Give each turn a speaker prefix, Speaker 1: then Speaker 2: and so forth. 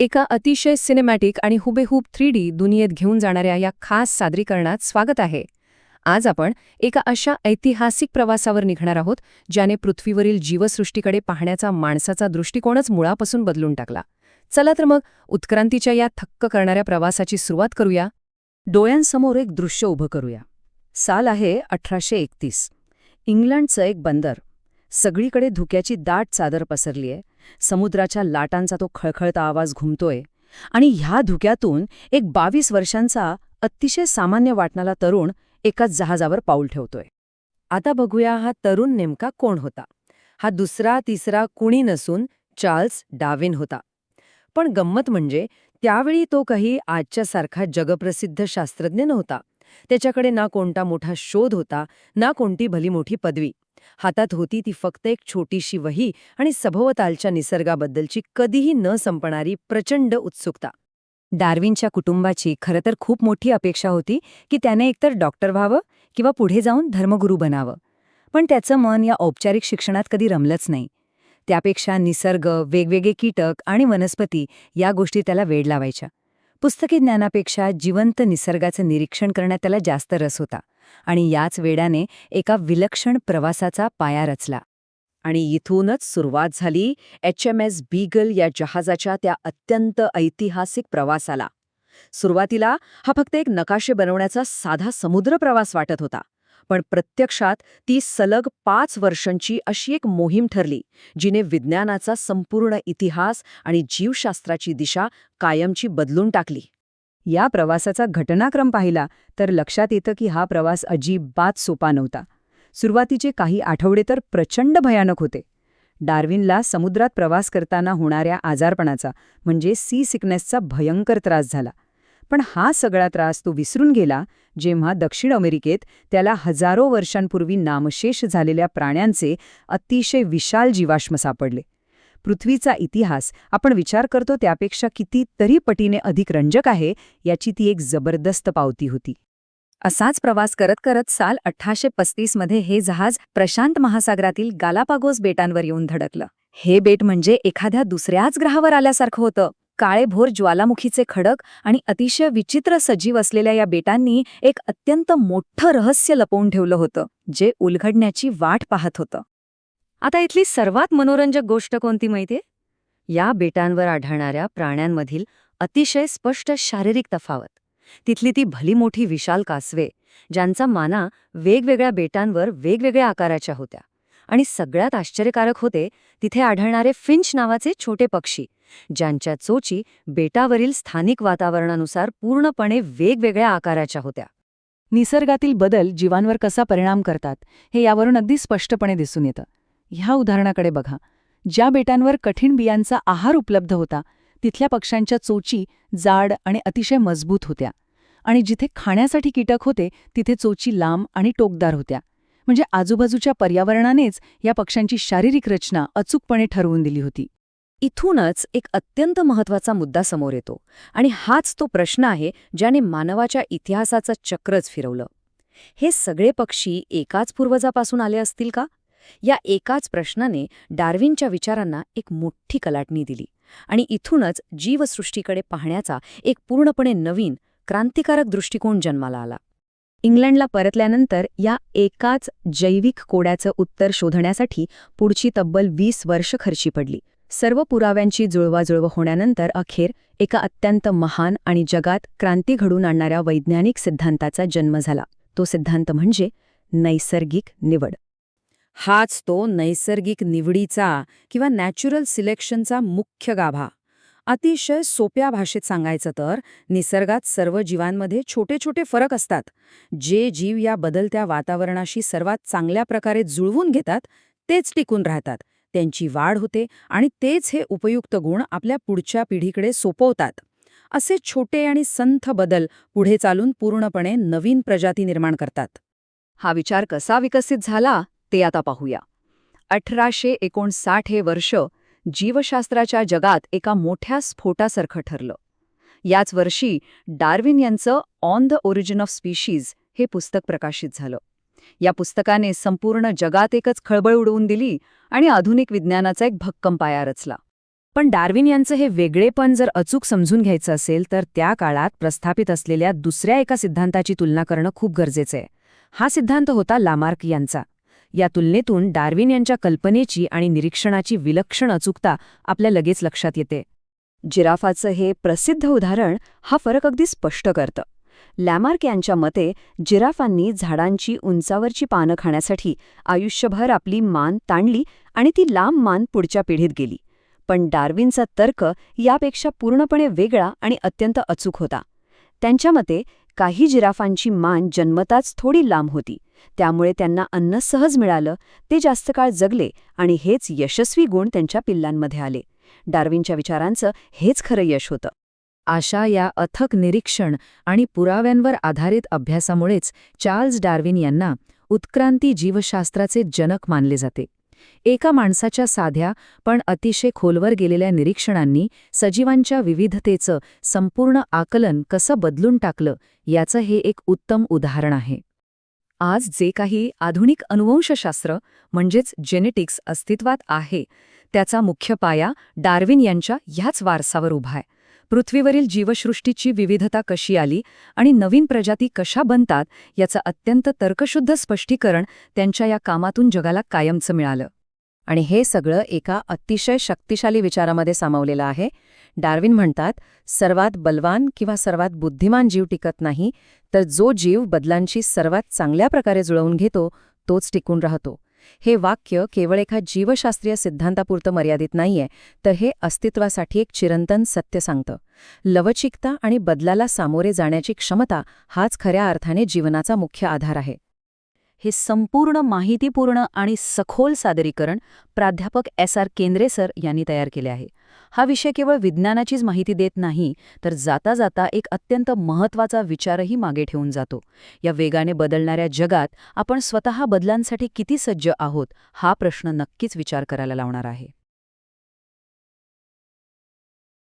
Speaker 1: एका अतिशय सिनेमॅटिक आणि हुबेहूब 3D दुनियेत घेऊन जाणाऱ्या या खास सादरीकरणात स्वागत आहे. आज आपण एका अशा ऐतिहासिक प्रवासावर निघणार आहोत ज्याने पृथ्वीवरील जीवसृष्टीकडे पाहण्याचा माणसाचा दृष्टिकोनच मुळापासून बदलून टाकला. चला तर मग उत्क्रांतीच्या या थक्क करणाऱ्या प्रवासाची सुरुवात करूया. डोळ्यांसमोर एक दृश्य उभं करूया. साल आहे 1831. इंग्लंडचं एक बंदर. सगळीकडे धुक्याची दाट चादर पसरलीय. समुद्राच्या लाटांचा तो खळखळता आवाज घुमतोय आणि ह्या धुक्यातून एक 22 वर्षांचा अतिशय सामान्य वाटणारा तरुण एकाच जहाजावर पाऊल ठेवतोय. आता बघूया हा तरुण नेमका कोण होता. हा दुसरा तिसरा कुणी नसून चार्ल्स डार्विन होता. पण गंमत म्हणजे त्यावेळी तो काही आजच्यासारखा जगप्रसिद्ध शास्त्रज्ञ नव्हता. त्याच्याकडे ना कोणता मोठा शोध होता, ना कोणती भली मोठी पदवी. हातात होती ती फक्त एक छोटीशी वही आणि सभोवतालच्या निसर्गाबद्दलची कधीही न संपणारी प्रचंड उत्सुकता. डार्विनच्या कुटुंबाची खरं तर खूप मोठी अपेक्षा होती की त्याने एकतर डॉक्टर व्हावं किंवा पुढे जाऊन धर्मगुरू बनावं. पण त्याचं मन या औपचारिक शिक्षणात कधी रमलंच नाही. त्यापेक्षा निसर्ग, वेगवेगळे कीटक आणि वनस्पती या गोष्टी त्याला वेड लावायच्या. पुस्तकी ज्ञानापेक्षा जिवंत निसर्गाचं निरीक्षण करण्यात त्याला जास्त रस होता आणि याच वेडाने एका विलक्षण प्रवासाचा पाया रचला. आणि इथूनच सुरुवात झाली HMS बीगल या जहाजाच्या त्या अत्यंत ऐतिहासिक प्रवासाला. सुरुवातीला हा फक्त एक नकाशे बनवण्याचा साधा समुद्र प्रवास वाटत होता. पण प्रत्यक्षात ती सलग 5 वर्षांची अशी एक मोहीम ठरली, जिने विज्ञानाचा संपूर्ण इतिहास आणि जीवशास्त्राची दिशा कायमची बदलून टाकली. या प्रवासाचा घटनाक्रम पाहिला तर लक्षात येतं की हा प्रवास अजिबात सोपा नव्हता. सुरुवातीचे काही आठवडे तर प्रचंड भयानक होते. डार्विनला समुद्रात प्रवास करताना होणाऱ्या आजारपणाचा म्हणजे सी सिकनेसचा भयंकर त्रास झाला. पण हा सगळा त्रास तो विसरून गेला जेव्हा दक्षिण अमेरिकेत त्याला हजारो वर्षांपूर्वी नामशेष झालेल्या प्राण्यांचे अतिशय विशाल जीवाश्म सापडले. पृथ्वीचा इतिहास आपण विचार करतो त्यापेक्षा कितीतरी पटीने अधिक रंजक आहे याची ती एक जबरदस्त पावती होती. असाच प्रवास करत करत साल 1835 मध्ये हे जहाज प्रशांत महासागरातील गालापागोस बेटांवर येऊन धडकलं. हे बेट म्हणजे एखाद्या दुसऱ्याच ग्रहावर आल्यासारखं होतं. काळेभोर ज्वालामुखीचे खडक आणि अतिशय विचित्र सजीव असलेल्या या बेटांनी एक अत्यंत मोठं रहस्य लपवून ठेवलं होतं, जे उलगडण्याची वाट पाहत होतं. आता इथली सर्वात मनोरंजक गोष्ट कोणती माहितीये? या बेटांवर आढळणाऱ्या प्राण्यांमधील अतिशय स्पष्ट शारीरिक तफावत. तिथली ती भली मोठी विशाल कासवे, ज्यांचा माना वेगवेगळ्या बेटांवर वेगवेगळ्या आकाराच्या होत्या. आणि सगळ्यात आश्चर्यकारक होते तिथे आढळणारे फिंच नावाचे छोटे पक्षी, ज्यांच्या चोची बेटावरील स्थानिक वातावरणानुसार पूर्णपणे वेगवेगळ्या आकाराच्या होत्या. निसर्गातील बदल जीवांवर कसा परिणाम करतात हे यावरून अगदी स्पष्टपणे दिसून येतं. ह्या उदाहरणाकडे बघा. ज्या बेटांवर कठीण बियांचा आहार उपलब्ध होता तिथल्या पक्ष्यांच्या चोची जाड आणि अतिशय मजबूत होत्या आणि जिथे खाण्यासाठी कीटक होते तिथे चोची लांब आणि टोकदार होत्या. म्हणजे आजूबाजूच्या पर्यावरणानेच या पक्ष्यांची शारीरिक रचना अचूकपणे ठरवून दिली होती. इथूनच एक अत्यंत महत्त्वाचा मुद्दा समोर येतो आणि हाच तो प्रश्न आहे ज्याने मानवाच्या इतिहासाचं चक्रच फिरवलं. हे सगळे पक्षी एकाच पूर्वजापासून आले असतील का? या एकाच प्रश्नाने डार्विनच्या विचारांना एक मोठी कलाटणी दिली आणि इथूनच जीवसृष्टीकडे पाहण्याचा एक पूर्णपणे नवीन, क्रांतिकारक दृष्टिकोन जन्माला आला. इंग्लंडला परतल्यानंतर या एकाच जैविक कोड्याचं उत्तर शोधण्यासाठी पुढची तब्बल 20 वर्ष खर्ची पडली. सर्व पुराव्यांची जुळवाजुळव होण्यानंतर अखेर एका अत्यंत महान आणि जगात क्रांती घडवून आणणाऱ्या वैज्ञानिक सिद्धांताचा जन्म झाला. तो सिद्धांत म्हणजे नैसर्गिक निवड. हाच तो नैसर्गिक निवडीचा किंवा नॅचरल सिलेक्शनचा मुख्य गाभा. अतिशय सोप्या भाषेत सांगायचं तर निसर्गात सर्व जीवांमध्ये छोटे छोटे फरक असतात. जे जीव या बदलत्या वातावरणाशी सर्वात चांगल्या प्रकारे जुळवून घेतात तेच टिकून राहतात, त्यांची वाढ होते आणि तेच हे उपयुक्त गुण आपल्या पुढच्या पिढीकडे सोपवतात. असे छोटे आणि संथ बदल पुढे चालून पूर्णपणे नवीन प्रजाती निर्माण करतात. हा विचार कसा विकसित झाला ते आता पाहूया. 1859 हे वर्ष जीवशास्त्राच्या जगात एका मोठ्या स्फोटासारखं ठरलं. याच वर्षी डार्विन यांचं on the origin of species हे पुस्तक प्रकाशित झालं. या पुस्तकाने संपूर्ण जगात एकच खळबळ उडवून दिली आणि आधुनिक विज्ञानाचा एक भक्कम पाया रचला. पण डार्विन यांचं हे वेगळेपण जर अचूक समजून घ्यायचं असेल तर त्या काळात प्रस्थापित असलेल्या दुसऱ्या एका सिद्धांताची तुलना करणं खूप गरजेचं आहे. हा सिद्धांत होता लामार्क यांचा. या तुलनेतून डार्विन यांच्या कल्पनेची आणि निरीक्षणाची विलक्षण अचूकता आपल्या लगेच लक्षात येते. जिराफाचं हे प्रसिद्ध उदाहरण हा फरक अगदी स्पष्ट करतं. लॅमार्क यांच्या मते जिराफांनी झाडांची उंचावरची पानं खाण्यासाठी आयुष्यभर आपली मान ताणली आणि ती लांब मान पुढच्या पिढीत गेली. पण डार्विनचा तर्क यापेक्षा पूर्णपणे वेगळा आणि अत्यंत अचूक होता. त्यांच्या मते काही जिराफांची मान जन्मताच थोडी लांब होती, त्यामुळे त्यांना अन्न सहज मिळालं, ते जास्त काळ जगले आणि हेच यशस्वी गुण त्यांच्या पिल्लांमध्ये आले. डार्विनच्या विचारांचं हेच खरं यश होतं. अशा या अथक निरीक्षण आणि पुराव्यांवर आधारित अभ्यासामुळेच चार्ल्स डार्विन यांना उत्क्रांती जीवशास्त्राचे जनक मानले जाते. एका माणसाच्या साध्या पण अतिशय खोलवर गेलेल्या निरीक्षणांनी सजीवांच्या विविधतेचं संपूर्ण आकलन कसं बदलून टाकलं याचं हे एक उत्तम उदाहरण आहे. आज जे काही आधुनिक अनुवंशशास्त्र म्हणजेच जेनेटिक्स अस्तित्वात आहे, त्याचा मुख्य पाया डार्विन यांच्या ह्याच वारसावर उभा आहे. पृथ्वीवरील जीवसृष्टीची विविधता कशी आली आणि नवीन प्रजाती कशा बनतात याचं अत्यंत तर्कशुद्ध स्पष्टीकरण त्यांच्या या कामातून जगाला कायमचं मिळालं. आणि हे सगळं एका अतिशय शक्तिशाली विचारामध्ये सामावलेलं आहे. डार्विन म्हणतात, सर्वात बलवान किंवा सर्वात बुद्धिमान जीव टिकत नाही, तर जो जीव बदलांशी सर्वात चांगल्या प्रकारे जुळवून घेतो तोच टिकून राहतो. हे वाक्य केवळ एका जीवशास्त्रीय सिद्धांतापुरतं मर्यादित नाहीये, तर हे अस्तित्वासाठी एक चिरंतन सत्य सांगतं. लवचिकता आणि बदलाला सामोरे जाण्याची क्षमता हाच खऱ्या अर्थाने जीवनाचा मुख्य आधार आहे. हे संपूर्ण माहितीपूर्ण आणि सखोल सादरीकरण प्राध्यापक S.R. केंद्रे सर यांनी तयार केले आहे. हा विषय केवळ विज्ञानाचीच माहिती देत नाही, तर जाता जाता एक अत्यंत महत्त्वाचा विचारही मागे ठेवून जातो. या वेगाने बदलणाऱ्या जगात आपण स्वतः बदलांसाठी किती सज्ज आहोत हा प्रश्न नक्कीच विचार करायला लावणार आहे.